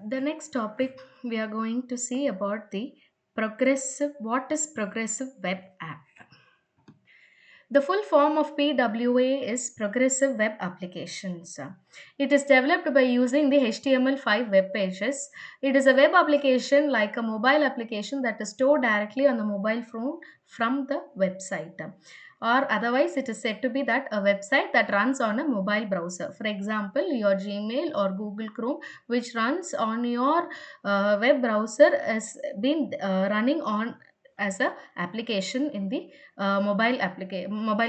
The next topic we are going to see about the progressive what is progressive web app. The full form of PWA is Progressive Web Applications. It is developed by using the HTML5 web pages. It is a web application like a mobile application that is stored directly on the mobile phone from the website. Or otherwise, it is said to be that a website that runs on a mobile browser. For example, your Gmail or Google Chrome, which runs on your web browser, has been running on as a application in the mobile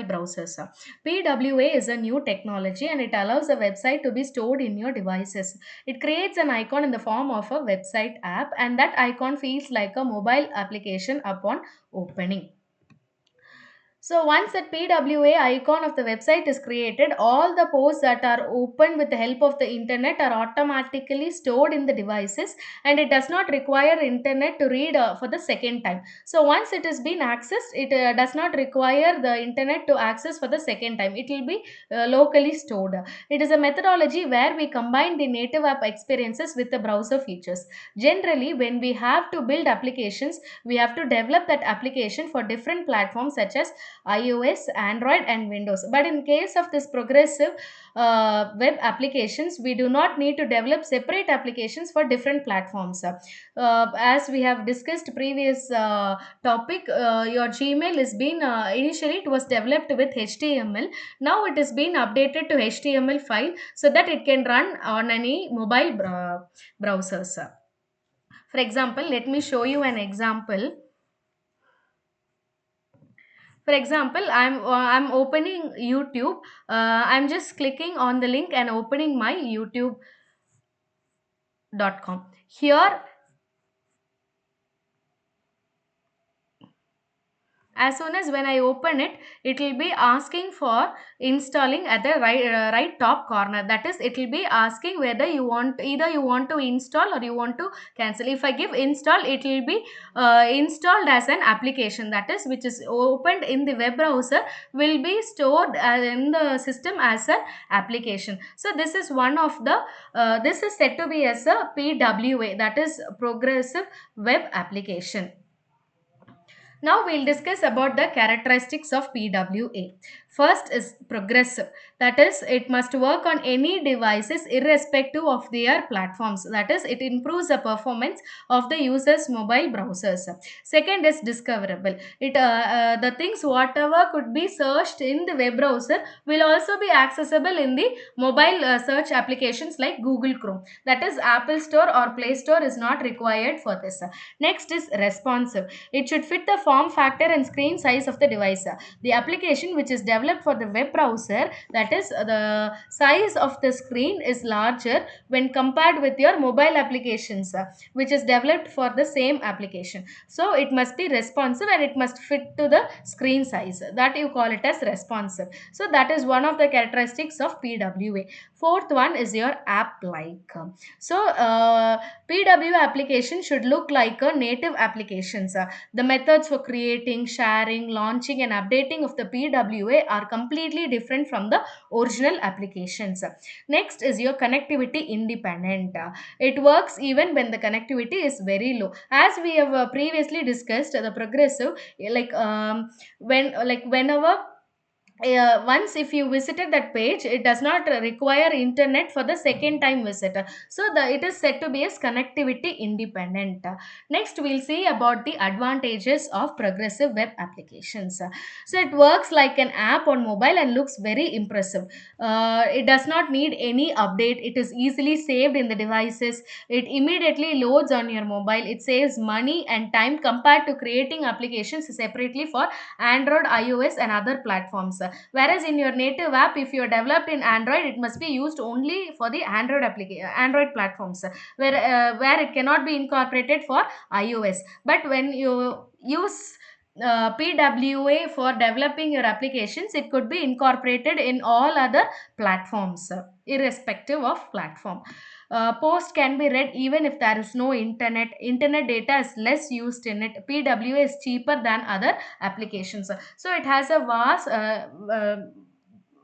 browsers. PWA is a new technology and it allows a website to be stored in your devices. It creates an icon in the form of a website app, and that icon feels like a mobile application upon opening. So once that PWA icon of the website is created, all the posts that are opened with the help of the internet are automatically stored in the devices, and it does not require internet to read for the second time. So once it has been accessed, it does not require the internet to access for the second time. It will be locally stored. It is a methodology where we combine the native app experiences with the browser features. Generally, when we have to build applications, we have to develop that application for different platforms such as iOS, Android, and Windows. But in case of this progressive web applications, we do not need to develop separate applications for different platforms. As we have discussed previous topic, your Gmail is been initially it was developed with HTML. Now it is been updated to HTML5 so that it can run on any mobile browsers. For example, let me show you an example. For example, I'm opening YouTube. I'm just clicking on the link and opening my youtube.com. Here, as soon as when I open it, it will be asking for installing at the right top corner. That is, it will be asking whether you want, either you want to install or you want to cancel. If I give install, it will be installed as an application, that is, which is opened in the web browser, will be stored in the system as an application. So this is one of the this is said to be as a PWA, that is progressive web application. Now we'll discuss about the characteristics of PWA. First is progressive. That is, it must work on any devices irrespective of their platforms. That is, it improves the performance of the user's mobile browsers. Second is discoverable. The things whatever could be searched in the web browser will also be accessible in the mobile search applications like Google Chrome. That is, Apple Store or Play Store is not required for this. Next is responsive. It should fit the form factor and screen size of the device. The application which is developed for the web browser, that is, the size of the screen is larger when compared with your mobile applications, which is developed for the same application. So it must be responsive and it must fit to the screen size. That you call it as responsive. So that is one of the characteristics of PWA. Fourth one is your app like. So PWA application should look like a native applications. The methods for creating, sharing, launching, and updating of the PWA are completely different from the original applications. Next is your connectivity independent. It works even when the connectivity is very low. As we have previously discussed, the progressive, whenever once if you visited that page, it does not require internet for the second time visit. So it is said to be as connectivity independent. Next we'll see about the advantages of progressive web applications. So it works like an app on mobile and looks very impressive. It does not need any update. It is easily saved in the devices. It immediately loads on your mobile. It saves money and time compared to creating applications separately for Android, iOS, and other platforms. Whereas in your native app, if you are developed in Android, it must be used only for the Android platforms, where it cannot be incorporated for iOS. But when you use PWA for developing your applications, it could be incorporated in all other platforms, irrespective of platform. Post can be read even if there is no internet. Internet data is less used in it. PWA is cheaper than other applications. So it has a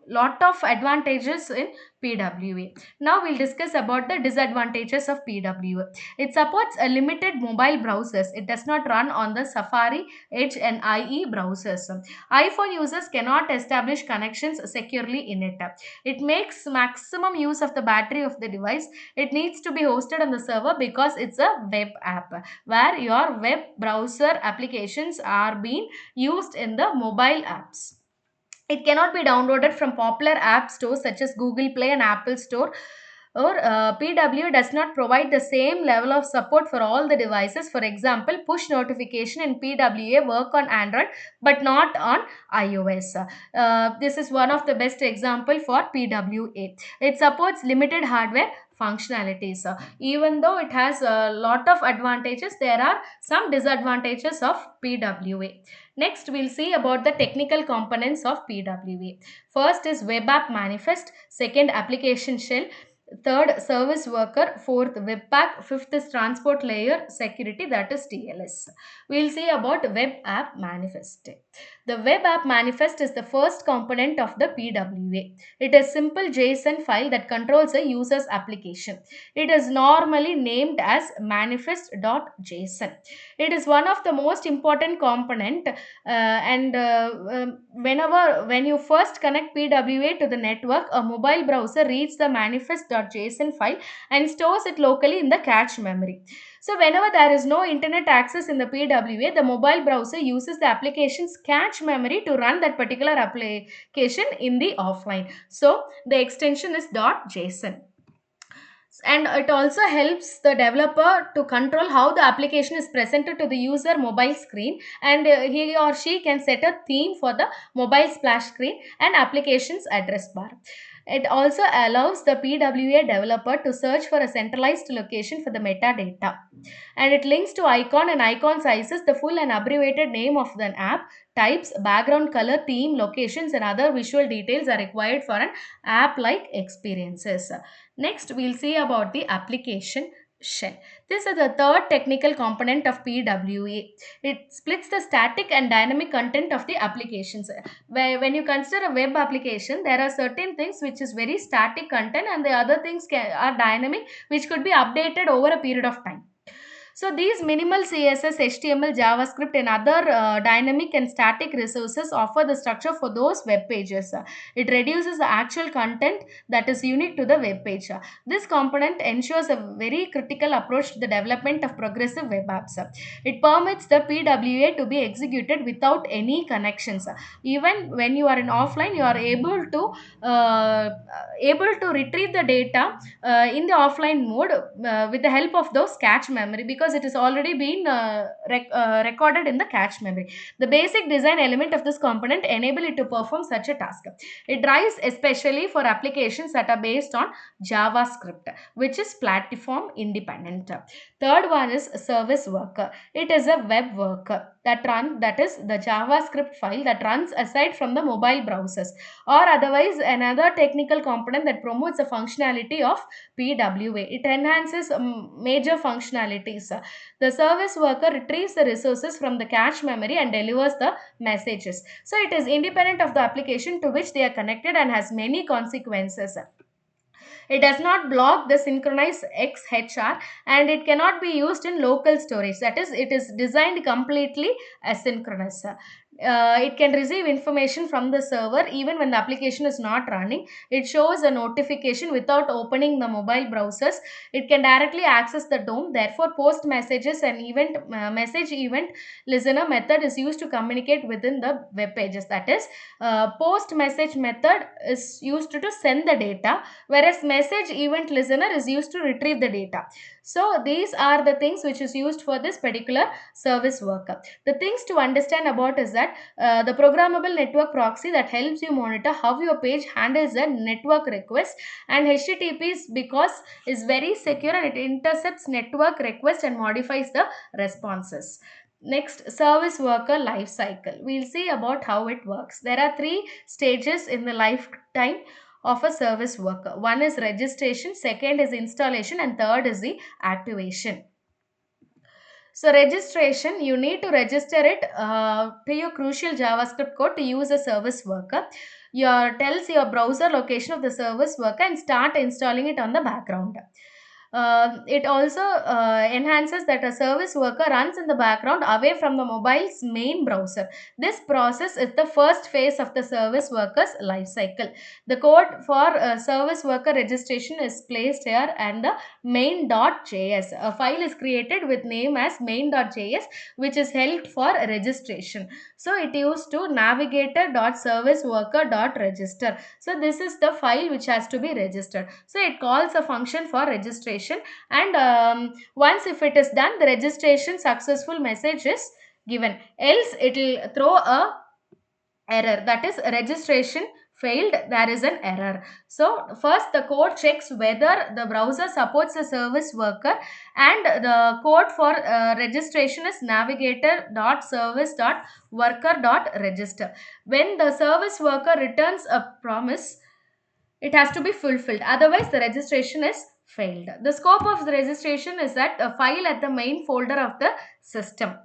lot of advantages in PWA. Now we'll discuss about the disadvantages of PWA. It supports a limited mobile browsers. It does not run on the Safari, Edge and IE browsers. iPhone users cannot establish connections securely in it. It makes maximum use of the battery of the device. It needs to be hosted on the server because it's a web app where your web browser applications are being used in the mobile apps. It cannot be downloaded from popular app stores such as Google Play and Apple Store. Or PW does not provide the same level of support for all the devices. For example, push notification in PWA work on Android but not on iOS. This is one of the best example for PWA. It supports limited hardware functionalities. Even though it has a lot of advantages, there are some disadvantages of PWA. Next, we'll see about the technical components of PWA. First is web app manifest, second application shell, third service worker, fourth webpack, fifth is transport layer security, that is TLS. We'll see about web app manifest. The web app manifest is the first component of the PWA. It is simple JSON file that controls a user's application. It is normally named as manifest.json. It is one of the most important component and whenever when you first connect PWA to the network, a mobile browser reads the manifest.json file and stores it locally in the cache memory. So whenever there is no internet access in the PWA, the mobile browser uses the application's cache memory to run that particular application in the offline. So the extension is .json, and it also helps the developer to control how the application is presented to the user mobile screen, and he or she can set a theme for the mobile splash screen and applications address bar. It also allows the PWA developer to search for a centralized location for the metadata, and it links to icon and icon sizes, the full and abbreviated name of the app, types, background color, theme, locations and other visual details are required for an app like experiences. Next, we'll see about the application shell. This is the third technical component of PWA. It splits the static and dynamic content of the applications. When you consider a web application, there are certain things which is very static content and the other things are dynamic, which could be updated over a period of time. So these minimal CSS, HTML, JavaScript and other dynamic and static resources offer the structure for those web pages. It reduces the actual content that is unique to the web page. This component ensures a very critical approach to the development of progressive web apps. It permits the PWA to be executed without any connections. Even when you are in offline, you are able to retrieve the data in the offline mode with the help of those cache memory, because it is already been recorded in the cache memory. The basic design element of this component enable it to perform such a task. It drives especially for applications that are based on JavaScript, which is platform independent. Third one is service worker. It is a web worker that is the JavaScript file that runs aside from the mobile browsers, or otherwise another technical component that promotes the functionality of PWA. It enhances major functionalities. The service worker retrieves the resources from the cache memory and delivers the messages. So it is independent of the application to which they are connected and has many consequences. It does not block the synchronized XHR, and it cannot be used in local storage. That is, it is designed completely asynchronous. It can receive information from the server even when the application is not running. It shows a notification without opening the mobile browsers. It can directly access the DOM. Therefore, post messages and message event listener method is used to communicate within the web pages. That is, post message method is used to send the data, whereas message event listener is used to retrieve the data. So these are the things which is used for this particular service worker. The things to understand about is that the programmable network proxy that helps you monitor how your page handles the network request, and HTTP is because is very secure and it intercepts network request and modifies the responses. Next, service worker life cycle. We'll see about how it works. There are three stages in the lifetime of a service worker. One is registration, second is installation, and third is the activation. So registration, you need to register it to your crucial JavaScript code to use a service worker. your tells your browser location of the service worker and start installing it on the background. It also enhances that a service worker runs in the background away from the mobile's main browser. This process is the first phase of the service worker's life cycle. The code for service worker registration is placed here, and the main.js. A file is created with name as main.js, which is held for registration. So it used to navigator.serviceworker.register. So this is the file which has to be registered. So it calls a function for registration, and once if it is done, the registration successful message is given. Else it will throw a error, that is registration failed, there is an error. So first the code checks whether the browser supports the service worker, and the code for registration is navigator.service.worker.register. When the service worker returns a promise, it has to be fulfilled, otherwise the registration is failed. The scope of the registration is that a file at the main folder of the system.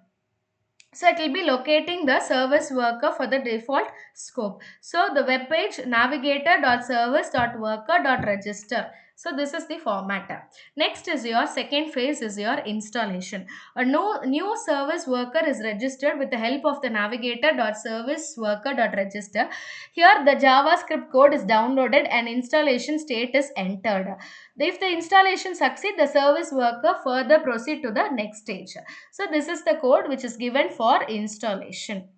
So it will be locating the service worker for the default scope. So the web page navigator.service.worker.register. So this is the format. Next is your second phase is your installation. A no, new service worker is registered with the help of the navigator.serviceworker.register. Here the JavaScript code is downloaded and installation state is entered. If the installation succeed, the service worker further proceed to the next stage. So this is the code which is given for installation.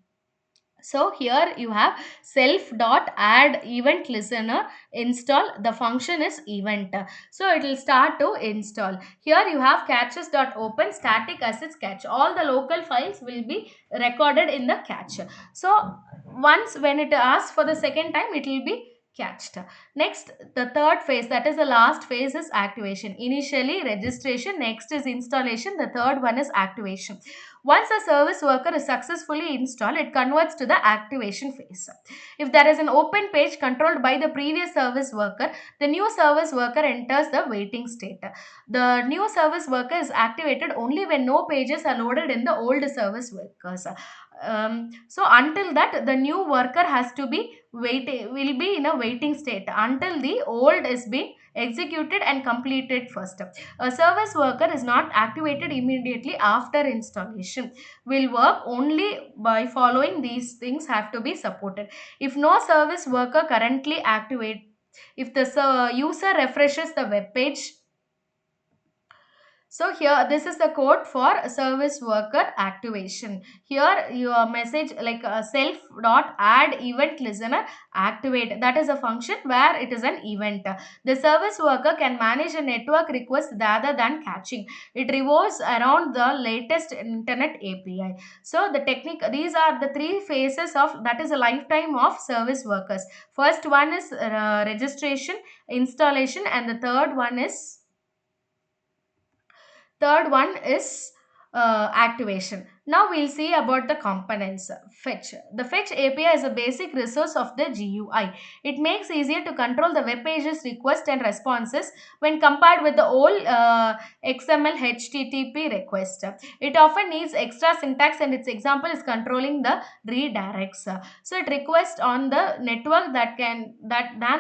So here you have self.add event listener install. The function is event. So it will start to install. Here you have catches.open static assets catch. All the local files will be recorded in the catch. So once when it asks for the second time, it will be catched. Next, the third phase, that is the last phase, is activation. Initially registration, next is installation, the third one is activation. Once a service worker is successfully installed, it converts to the activation phase. If there is an open page controlled by the previous service worker, the new service worker enters the waiting state. The new service worker is activated only when no pages are loaded in the old service workers. So until that, the new worker has to be waiting, will be in a waiting state until the old is being executed and completed first. A service worker is not activated immediately after installation. Will work only by following these things have to be supported. If no service worker currently activate, if the user refreshes the web page, so here this is the code for service worker activation. Here your message like self dot add event listener activate, that is a function where it is an event. The service worker can manage a network request rather than catching. It revolves around the latest internet API. So the technique, these are the three phases of, that is a lifetime of service workers. First one is registration, installation, and the third one is activation. Now we'll see about the components. Fetch. The Fetch API is a basic resource of the GUI. It makes easier to control the web page's requests and responses when compared with the old XML HTTP request. It often needs extra syntax, and its example is controlling the redirects. So it requests on the network that then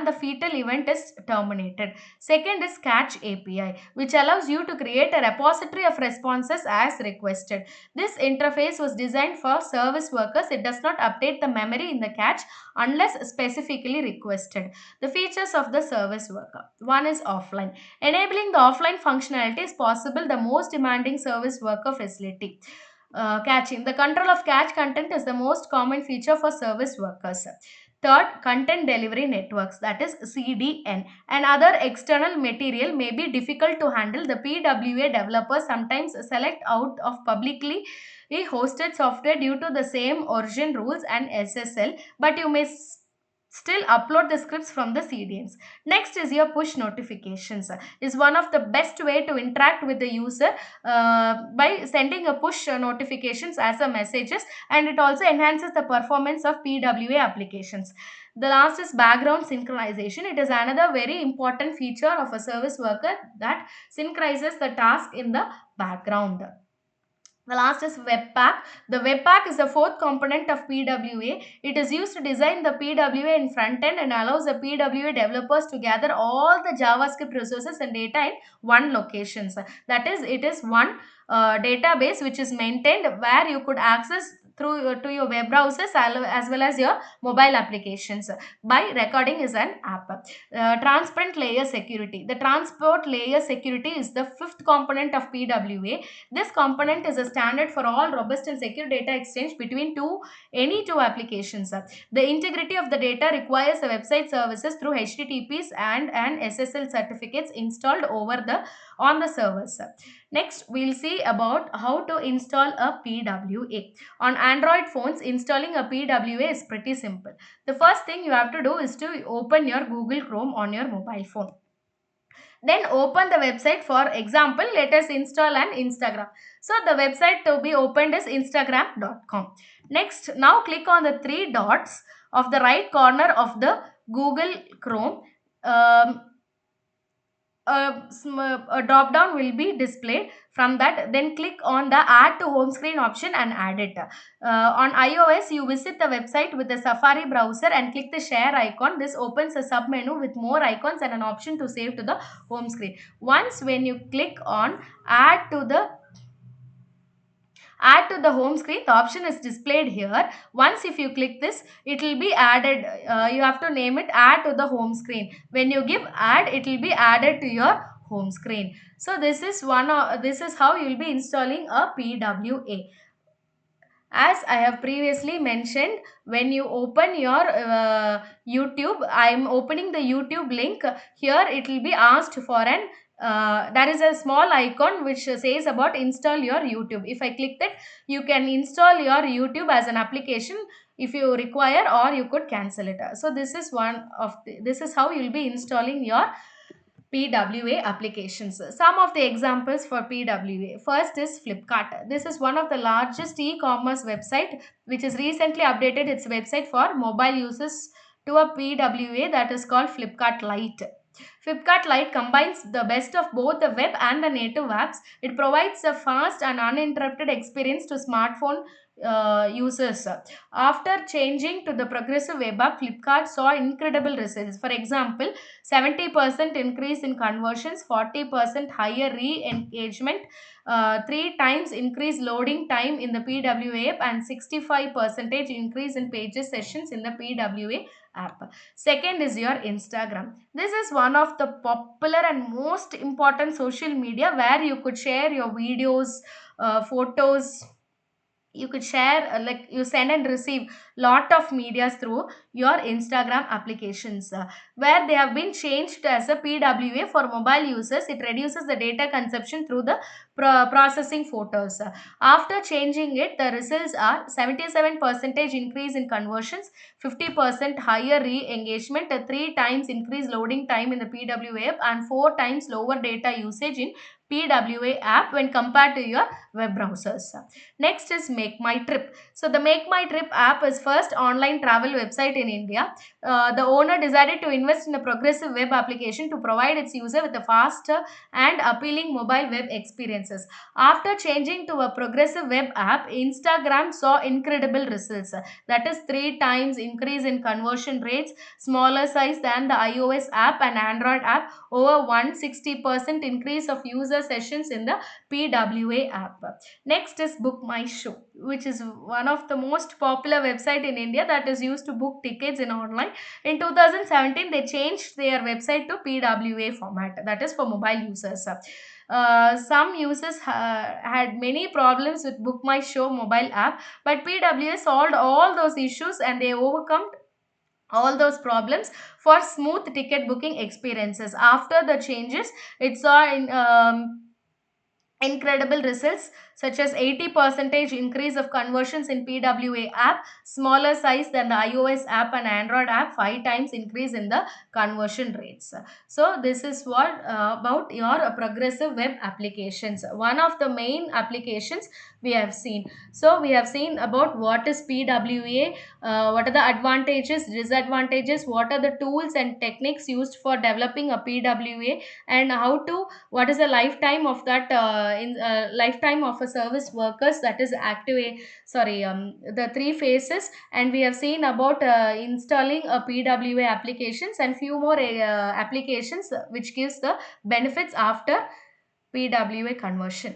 the fetal event is terminated. Second is Catch API, which allows you to create a repository of responses as requested. This interface was designed for service workers. It does not update the memory in the catch unless specifically requested. The features of the service worker. One is offline. Enabling the offline functionality is possible the most demanding service worker facility. Catching. The control of catch content is the most common feature for service workers. Third, content delivery networks, that is CDN, and other external material may be difficult to handle. The PWA developers sometimes select out of publicly hosted software due to the same origin rules and SSL, but you may still upload the scripts from the CDNs. Next is your push notifications. Is one of the best way to interact with the user by sending a push notifications as a messages, and it also enhances the performance of PWA applications. The last is background synchronization. It is another very important feature of a service worker that synchronizes the task in the background. The last is Webpack. The Webpack is the fourth component of PWA. It is used to design the PWA in front end and allows the PWA developers to gather all the JavaScript resources and data in one location. That is, it is one database which is maintained where you could access through to your web browsers as well as your mobile applications by recording is an app. Transparent layer security. The transport layer security is the fifth component of PWA. This component is a standard for all robust and secure data exchange between any two applications. The integrity of the data requires the website services through HTTPs and an SSL certificates installed on the servers. Next, we'll see about how to install a PWA. On Android phones, installing a PWA is pretty simple. The first thing you have to do is to open your Google Chrome on your mobile phone. Then open the website. For example, let us install an Instagram. So the website to be opened is instagram.com. Next, now click on the three dots of the right corner of the Google Chrome. Um, a drop down will be displayed. From that, then click on the add to home screen option and add it. On iOS, you visit the website with the Safari browser and click the share icon. This opens a sub menu with more icons and an option to save to the home screen. Once when you click on add to the home screen, the option is displayed here. Once if you click this, it will be added. You have to name it add to the home screen. When you give add, it will be added to your home screen. So this is how you will be installing a PWA. As I have previously mentioned, when you open your YouTube, I am opening the YouTube link. Here it will be asked for an there is a small icon which says about install your YouTube. If I click that, you can install your YouTube as an application if you require, or you could cancel it. So this is how you will be installing your PWA applications. Some of the examples for PWA. First is Flipkart. This is one of the largest e-commerce website which has recently updated its website for mobile users to a PWA that is called Flipkart Lite. Flipkart Lite combines the best of both the web and the native apps. It provides a fast and uninterrupted experience to smartphone users. After changing to the progressive web app, Flipkart saw incredible results. For example, 70% increase in conversions, 40% higher re-engagement, 3 times increase loading time in the PWA app, and 65% increase in pages sessions in the PWA app. Second is your Instagram. This is one of the popular and most important social media where you could share your videos, photos. You could share, like you send and receive lot of medias through your Instagram applications, where they have been changed as a PWA for mobile users. It reduces the data consumption through the processing photos. After changing it, the results are 77% increase in conversions, 50% higher re-engagement, 3 times increase loading time in the PWA app, and 4 times lower data usage in PWA app when compared to your web browsers. Next is Make My Trip. So the Make My Trip app is first online travel website in India. The owner decided to invest in a progressive web application to provide its user with a faster and appealing mobile web experiences. After changing to a progressive web app, Instagram saw incredible results. That is 3 times increase in conversion rates, smaller size than the iOS app and Android app, over 160% increase of user sessions in the PWA app. Next is Book My Show, which is one of the most popular website in India that is used to book tickets in online. In 2017, they changed their website to PWA format, that is for mobile users. Some users had many problems with Book My Show mobile app, but PWA solved all those issues and they overcome all those problems for smooth ticket booking experiences. After the changes, it saw incredible results such as 80% increase of conversions in PWA app, smaller size than the iOS app and Android app, 5 times increase in the conversion rates. So this is what about your progressive web applications. One of the main applications we have seen. So we have seen about what is PWA, what are the advantages, disadvantages, what are the tools and techniques used for developing a PWA, and what is the lifetime of that in lifetime of a service workers, that is active, sorry, the three phases, and we have seen about installing a PWA applications and few more applications which gives the benefits after PWA conversion.